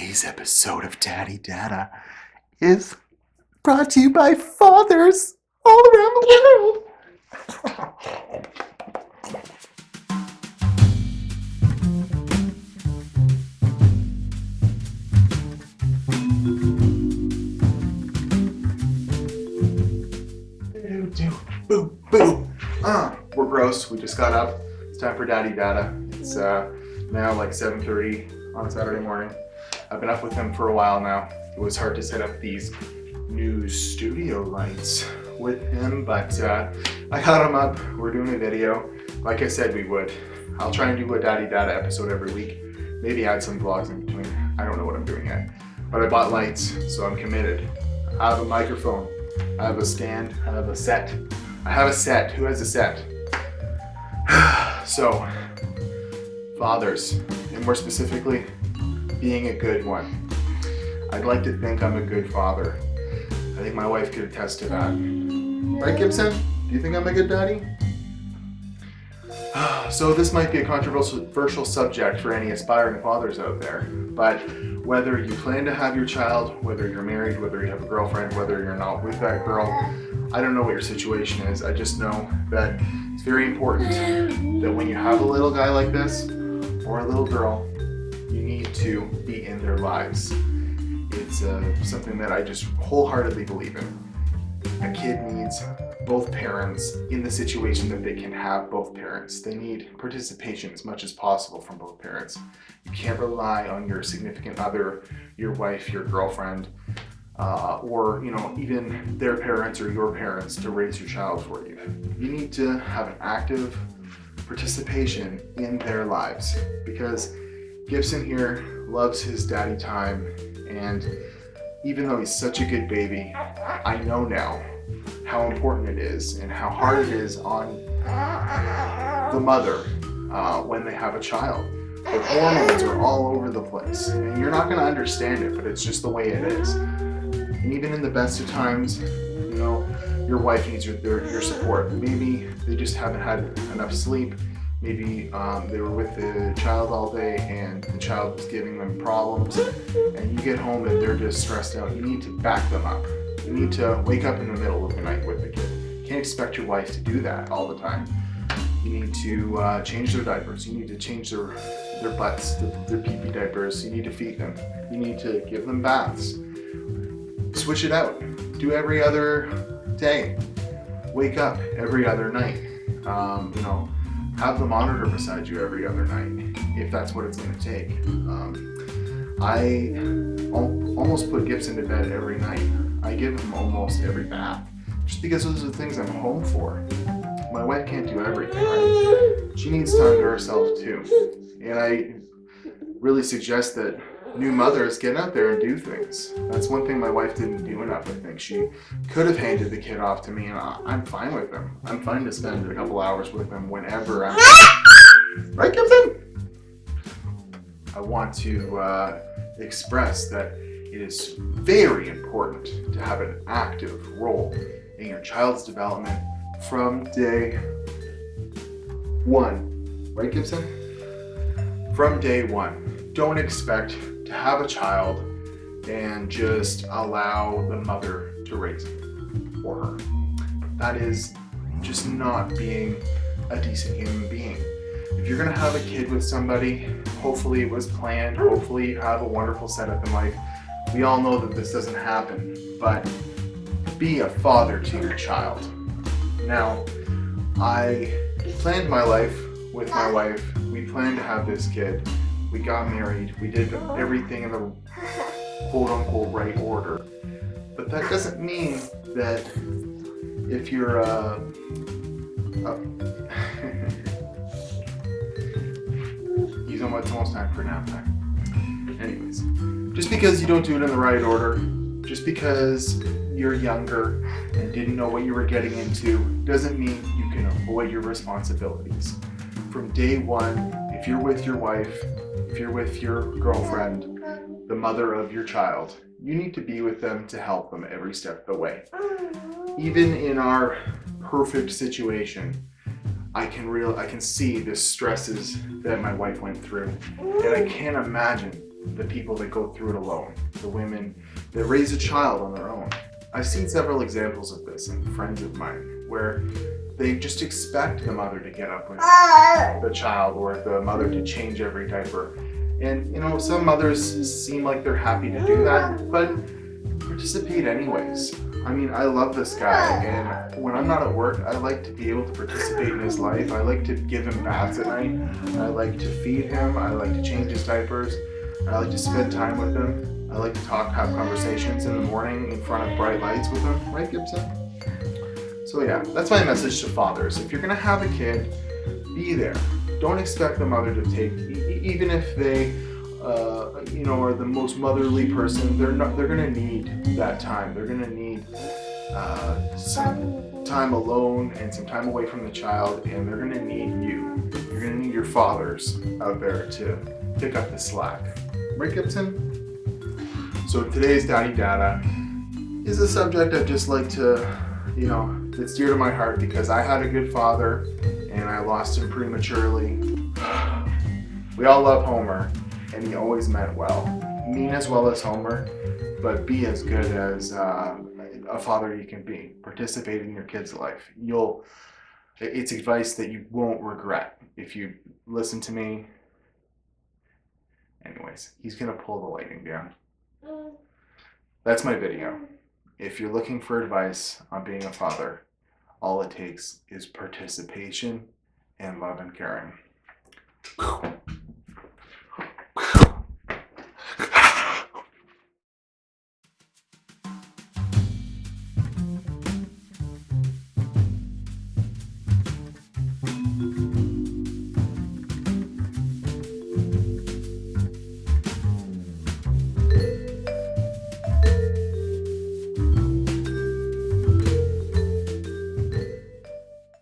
Today's episode of Daddy Data is brought to you by fathers all around the world. Boo, boo. We're gross. We just got up. It's time for Daddy Data. It's now like 7:30 on Saturday morning. I've been up with him for a while now. It was hard to set up these new studio lights with him, but I got him up. We're doing a video. Like I said we would. I'll try and do a Daddy Data episode every week. Maybe add some vlogs in between. I don't know what I'm doing yet. But I bought lights, so I'm committed. I have a microphone. I have a stand. I have a set. I have a set. Who has a set? So, fathers, and more specifically, being a good one. I'd like to think I'm a good father. I think my wife could attest to that. Right, Gibson? Do you think I'm a good daddy? So this might be a controversial subject for any aspiring fathers out there, but whether you plan to have your child, whether you're married, whether you have a girlfriend, whether you're not with that girl, I don't know what your situation is. I just know that it's very important that when you have a little guy like this, or a little girl, you need to be in their lives. It's something that I just wholeheartedly believe in. A kid needs both parents in the situation that they can have both parents. They need participation as much as possible from both parents. You can't rely on your significant other, your wife, your girlfriend, or even their parents or your parents to raise your child for you. You need to have an active participation in their lives, because Gibson here loves his daddy time, and even though he's such a good baby, I know now how important it is and how hard it is on the mother when they have a child. The hormones are all over the place, and you're not going to understand it, but it's just the way it is. And even in the best of times, your wife needs your support. Maybe they just haven't had enough sleep. Maybe they were with the child all day and the child was giving them problems, and you get home and they're just stressed out. You need to back them up. You need to wake up in the middle of the night with the kid. You can't expect your wife to do that all the time. You need to change their diapers. You need to change their butts, their pee-pee diapers. You need to feed them. You need to give them baths. Switch it out. Do every other day. Wake up every other night. Have the monitor beside you every other night, if that's what it's going to take. I almost put Gibson to bed every night. I give him almost every bath, just because those are the things I'm home for. My wife can't do everything, right? She needs time to herself too. And I really suggest that new mothers get out there and do things. That's one thing my wife didn't do enough, I think. She could have handed the kid off to me, and I'm fine with him. I'm fine to spend a couple hours with him whenever I'm... Right, Gibson? I want to express that it is very important to have an active role in your child's development from day one. Right, Gibson? From day one. Don't expect to have a child and just allow the mother to raise it for her. That is just not being a decent human being. If you're gonna have a kid with somebody, hopefully it was planned, hopefully you have a wonderful setup in life. We all know that this doesn't happen, but be a father to your child. Now, I planned my life with my wife. We planned to have this kid. We got married. We did everything in the quote-unquote right order. But that doesn't mean that if you're it's almost time for nap time. Anyways, just because you don't do it in the right order, just because you're younger and didn't know what you were getting into, doesn't mean you can avoid your responsibilities. From day one, if you're with your wife, if you're with your girlfriend, the mother of your child, you need to be with them to help them every step of the way. Even in our perfect situation, I can see the stresses that my wife went through, and I can't imagine the people that go through it alone, the women that raise a child on their own. I've seen several examples of this in friends of mine where they just expect the mother to get up with the child or the mother to change every diaper. And you know, some mothers seem like they're happy to do that, but participate anyways. I mean, I love this guy, and when I'm not at work, I like to be able to participate in his life. I like to give him baths at night. I like to feed him. I like to change his diapers. I like to spend time with him. I like to have conversations in the morning in front of bright lights with him. Right, Gibson? So yeah, that's my message to fathers. If you're gonna have a kid, be there. Don't expect the mother to take, even if they, you know, are the most motherly person. They're gonna need that time. They're gonna need some time alone and some time away from the child, and they're gonna need you. You're gonna need your fathers out there to pick up the slack. Right, Gibson? So today's Daddy Data is a subject I'd just like to, you know, it's dear to my heart because I had a good father and I lost him prematurely. We all love Homer, and he always meant well. Mean as well as Homer, but be as good as a father you can be. Participate in your kid's life. It's advice that you won't regret if you listen to me. Anyways, he's gonna pull the lighting down. That's my video. If you're looking for advice on being a father, all it takes is participation and love and caring.